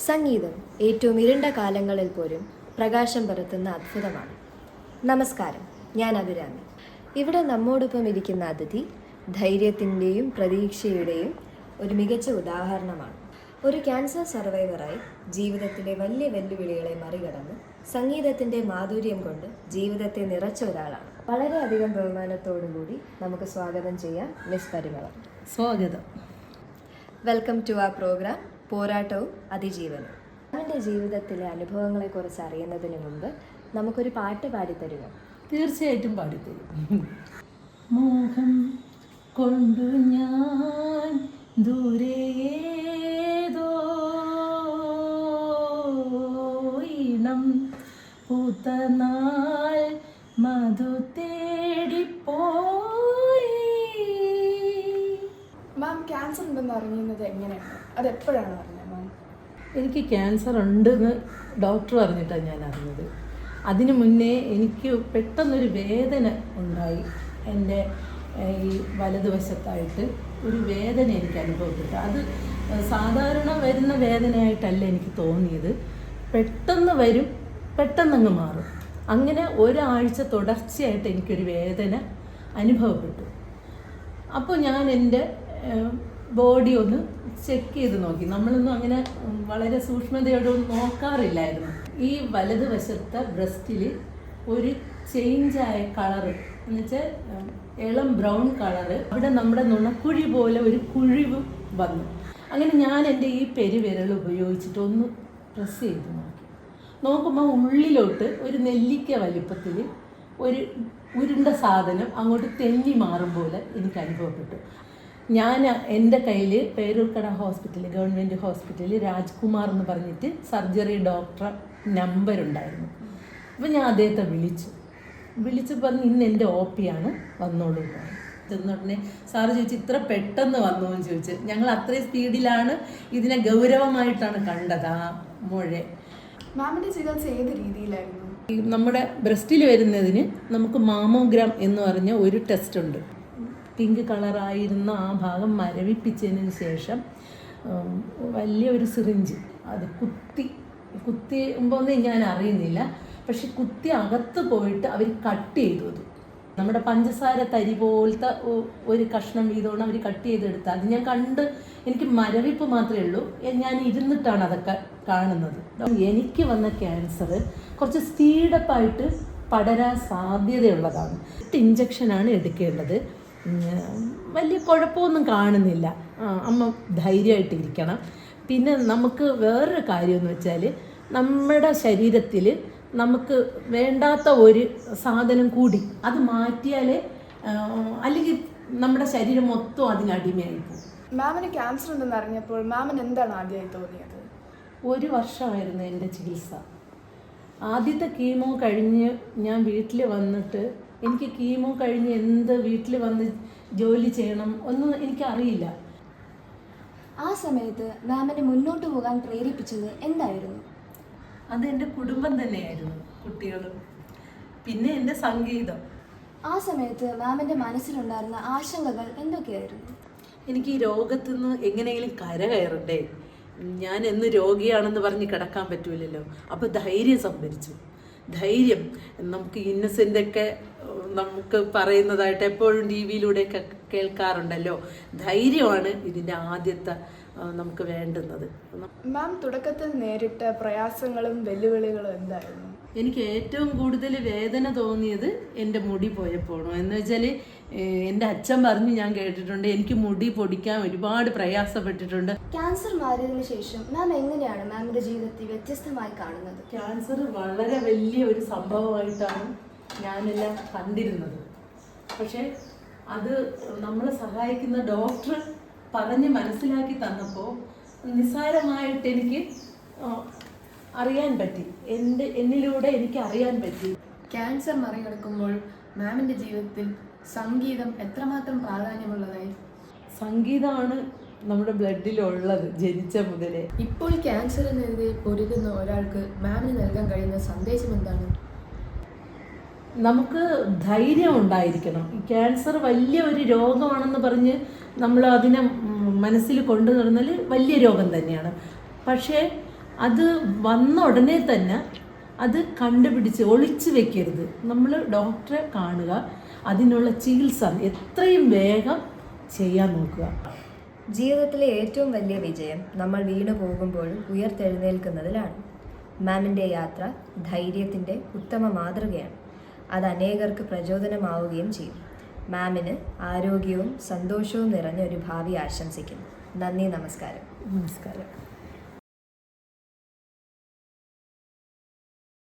സംഗീതം ഏറ്റവും ഇരുണ്ട കാലങ്ങളിൽ പോലും പ്രകാശം പരത്തുന്ന അത്ഭുതമാണ്. നമസ്കാരം, ഞാൻ അഭിരാമി. ഇവിടെ നമ്മോടൊപ്പം ഇരിക്കുന്ന അതിഥി ധൈര്യത്തിൻ്റെയും പ്രതീക്ഷയുടെയും ഒരു മികച്ച ഉദാഹരണമാണ്. ഒരു ക്യാൻസർ സർവൈവറായി ജീവിതത്തിലെ വലിയ വെല്ലുവിളികളെ മറികടന്ന് സംഗീതത്തിൻ്റെ മാധുര്യം കൊണ്ട് ജീവിതത്തെ നിറച്ച ഒരാളാണ്. വളരെയധികം ബഹുമാനത്തോടുകൂടി നമുക്ക് സ്വാഗതം ചെയ്യാം മിസ് പരിമളം. സ്വാഗതം. വെൽക്കം ടു ആ പ്രോഗ്രാം പോരാട്ടവും അതിജീവനവും. അവൻ്റെ ജീവിതത്തിലെ അനുഭവങ്ങളെക്കുറിച്ച് അറിയുന്നതിന് മുമ്പ് നമുക്കൊരു പാട്ട് പാടിത്തരുക. തീർച്ചയായിട്ടും പാടിത്തരും. മോഹം കൊണ്ടു ഞാൻ ദൂരേതോ ഇണം പൂത്തനാൾ മധു തേടിപ്പോയി. മാം, ക്യാൻസർ ഉണ്ടെന്ന് അറിയുന്നത് എങ്ങനെയാണ്? അതെപ്പോഴാണ് അറിഞ്ഞത് മാം? എനിക്ക് ക്യാൻസർ ഉണ്ടെന്ന് ഡോക്ടർ പറഞ്ഞിട്ടാണ് ഞാൻ അറിഞ്ഞത്. അതിനു മുന്നേ എനിക്ക് പെട്ടെന്നൊരു വേദന ഉണ്ടായി. എൻ്റെ ഈ വലതുവശത്തായിട്ട് ഒരു വേദന എനിക്ക് അനുഭവപ്പെട്ടു. അത് സാധാരണ വരുന്ന വേദനയായിട്ടല്ല എനിക്ക് തോന്നിയത്. പെട്ടെന്ന് വരും, പെട്ടെന്നങ്ങ് മാറും. അങ്ങനെ ഒരാഴ്ച തുടർച്ചയായിട്ട് എനിക്കൊരു വേദന അനുഭവപ്പെട്ടു. അപ്പോൾ ഞാൻ എൻ്റെ ബോഡി ഒന്ന് ചെക്ക് ചെയ്ത് നോക്കി. നമ്മളൊന്നും അങ്ങനെ വളരെ സൂക്ഷ്മതയോടൊന്നും നോക്കാറില്ലായിരുന്നു. ഈ വലതുവശത്തെ ബ്രസ്റ്റിൽ ഒരു ചേഞ്ചായ കളറ്, എന്നുവെച്ചാൽ ഇളം ബ്രൗൺ കളറ്, അവിടെ നമ്മുടെ നുണക്കുഴി പോലെ ഒരു കുഴിവ് വന്നു. അങ്ങനെ ഞാൻ എൻ്റെ ഈ പെരുവിരൽ ഉപയോഗിച്ചിട്ട് ഒന്ന് പ്രസ് ചെയ്ത് നോക്കുമ്പോൾ ഉള്ളിലോട്ട് ഒരു നെല്ലിക്ക വലിപ്പത്തിൽ ഒരു ഉരുണ്ട സാധനം അങ്ങോട്ട് തെന്നി മാറും പോലെ എനിക്ക് അനുഭവപ്പെട്ടു. ഞാൻ എൻ്റെ കയ്യിൽ പേരൂർക്കട ഹോസ്പിറ്റൽ, ഗവൺമെൻറ് ഹോസ്പിറ്റലിൽ രാജ്കുമാർ എന്ന് പറഞ്ഞിട്ട് സർജറി ഡോക്ടർ നമ്പറുണ്ടായിരുന്നു. അപ്പോൾ ഞാൻ അദ്ദേഹത്തെ വിളിച്ച് പറഞ്ഞ് ഇന്ന് എൻ്റെ OP ആണ്, വന്നോളൂ. ചെന്നുടനെ സാറ് ചോദിച്ചു ഇത്ര പെട്ടെന്ന് വന്നു എന്ന് ചോദിച്ചു. ഞങ്ങൾ അത്രയും സ്പീഡിലാണ് ഇതിനെ ഗൗരവമായിട്ടാണ് കണ്ടത്. ആ മുഴ മാമിൻ്റെ ചികിത്സ ഏത് രീതിയിലായിരുന്നു? നമ്മുടെ ബ്രസ്റ്റിൽ വരുന്നതിന് നമുക്ക് മാമോഗ്രാം എന്ന് പറഞ്ഞ ഒരു ടെസ്റ്റ് ഉണ്ട്. പിങ്ക് കളറായിരുന്ന ആ ഭാഗം മരവിപ്പിച്ചതിന് ശേഷം വലിയൊരു സിറിഞ്ച് അത് കുത്തിയുമ്പോൾ ഞാൻ അറിയുന്നില്ല. പക്ഷെ കുത്തി അകത്ത് പോയിട്ട് അവർ കട്ട് ചെയ്തു. അത് നമ്മുടെ പഞ്ചസാര തരി പോലത്തെ ഒരു കഷ്ണം വീതമാണ് അവർ കട്ട് ചെയ്തെടുത്തത്. അത് ഞാൻ കണ്ട്, എനിക്ക് മരവിപ്പ് മാത്രമേ ഉള്ളൂ. ഞാൻ ഇരുന്നിട്ടാണ് അതൊക്കെ കാണുന്നത്. എനിക്ക് വന്ന ക്യാൻസർ കുറച്ച് സ്പീഡപ്പായിട്ട് പടരാൻ സാധ്യതയുള്ളതാണ്. 8 ഇഞ്ചക്ഷനാണ് എടുക്കേണ്ടത്. വലിയ കുഴപ്പമൊന്നും കാണുന്നില്ല. അമ്മ ധൈര്യമായിട്ടിരിക്കണം. പിന്നെ നമുക്ക് വേറൊരു കാര്യമെന്ന് വെച്ചാൽ നമ്മുടെ ശരീരത്തിൽ നമുക്ക് വേണ്ടാത്ത ഒരു സാധനം കൂടി അത് മാറ്റിയാലേ, അല്ലെങ്കിൽ നമ്മുടെ ശരീരം മൊത്തം അതിനടിമയായി പോകും. മാമിന് ക്യാൻസർ ഉണ്ടെന്ന് അറിഞ്ഞപ്പോൾ മാമിന് എന്താണ് ആദ്യമായി തോന്നിയത്? 1 വർഷമായിരുന്നു എൻ്റെ ചികിത്സ. ആദ്യത്തെ കീമോ കഴിഞ്ഞ് ഞാൻ വീട്ടിൽ വന്നിട്ട് എനിക്ക് കീമോ കഴിഞ്ഞ് എന്ത് വീട്ടിൽ വന്ന് ജോലി ചെയ്യണം ഒന്നും എനിക്കറിയില്ല. ആ സമയത്ത് മാമിനെ മുന്നോട്ട് പോകാൻ പ്രേരിപ്പിച്ചത് എന്തായിരുന്നു? അത് എൻ്റെ കുടുംബം തന്നെയായിരുന്നു, കുട്ടികളും, പിന്നെ എൻ്റെ സംഗീതം. ആ സമയത്ത് മാമിൻ്റെ മനസ്സിലുണ്ടായിരുന്ന ആശങ്കകൾ എന്തൊക്കെയായിരുന്നു? എനിക്ക് ഈ രോഗത്തു നിന്ന് എങ്ങനെയെങ്കിലും കരകയറണ്ടേ. ഞാൻ എന്ന് രോഗിയാണെന്ന് പറഞ്ഞ് കിടക്കാൻ പറ്റൂലല്ലോ. അപ്പോൾ ധൈര്യം സംഭരിച്ചു. ധൈര്യം നമുക്ക് ഇന്നസെൻ്റൊക്കെ നമുക്ക് പറയുന്നതായിട്ട് എപ്പോഴും TV-യിലൂടെയൊക്കെ കേൾക്കാറുണ്ടല്ലോ. ധൈര്യമാണ് ഇതിൻ്റെ ആദ്യത്തെ നമുക്ക് വേണ്ടുന്നത്. മാം, തുടക്കത്തിൽ നേരിട്ട പ്രയാസങ്ങളും വെല്ലുവിളികളും എന്തായിരുന്നു? എനിക്ക് ഏറ്റവും കൂടുതൽ വേദന തോന്നിയത് എൻ്റെ മുടി പോയപ്പോഴോ. എന്ന് വെച്ചാൽ എൻ്റെ അച്ഛൻ പറഞ്ഞ് ഞാൻ കേട്ടിട്ടുണ്ട്, എനിക്ക് മുടി പൊടിക്കാൻ ഒരുപാട് പ്രയാസപ്പെട്ടിട്ടുണ്ട്. ക്യാൻസർ മാറിയതിനു ശേഷം മാം എങ്ങനെയാണ് മാമിൻ്റെ ജീവിതത്തിൽ വ്യത്യസ്തമായി കാണുന്നത്? ക്യാൻസർ വളരെ വലിയ ഒരു സംഭവമായിട്ടാണ് ഞാനെല്ലാം കണ്ടിരുന്നത്. പക്ഷേ അത് നമ്മളെ സഹായിക്കുന്ന ഡോക്ടർ പറഞ്ഞ് മനസ്സിലാക്കി തന്നപ്പോൾ നിസ്സാരമായിട്ട് എനിക്ക് അറിയാൻ പറ്റി. എന്നിലൂടെ എനിക്ക് അറിയാൻ പറ്റി. ക്യാൻസർ മറികടക്കുമ്പോൾ മാമിൻ്റെ ജീവിതത്തിൽ സംഗീതം എത്രമാത്രം പ്രാധാന്യമുള്ളതായി? സംഗീതമാണ് നമ്മുടെ ബ്ലഡിലുള്ളത് ജനിച്ച മുതലേ. ഇപ്പോൾ ക്യാൻസറിനെതിരെ പൊരുതുന്ന ഒരാൾക്ക് മാമിന് നൽകാൻ കഴിയുന്ന സന്ദേശം എന്താണ്? നമുക്ക് ധൈര്യം ഉണ്ടായിരിക്കണം. ക്യാൻസർ വലിയ ഒരു രോഗമാണെന്ന് പറഞ്ഞ് നമ്മൾ അതിനെ മനസ്സിൽ കൊണ്ടു നടന്നാൽ വലിയ രോഗം തന്നെയാണ്. പക്ഷേ അത് വന്ന ഉടനെ തന്നെ അത് കണ്ടുപിടിച്ച് ഒളിച്ചു വെക്കരുത്. നമ്മൾ ഡോക്ടറെ കാണുക, അതിനുള്ള ചികിത്സ എത്രയും വേഗം ചെയ്യാൻ നോക്കുക. ജീവിതത്തിലെ ഏറ്റവും വലിയ വിജയം നമ്മൾ വീണു പോകുമ്പോഴും ഉയർത്തെഴുന്നേൽക്കുന്നതിലാണ്. മാമിൻ്റെ യാത്ര ധൈര്യത്തിൻ്റെ ഉത്തമ മാതൃകയാണ്. അത് അനേകർക്ക് പ്രചോദനമാവുകയും ചെയ്യും. മാമിന് ആരോഗ്യവും സന്തോഷവും നിറഞ്ഞ ഒരു ഭാവി ആശംസിക്കുന്നു. നന്ദി, നമസ്കാരം. നമസ്കാരം.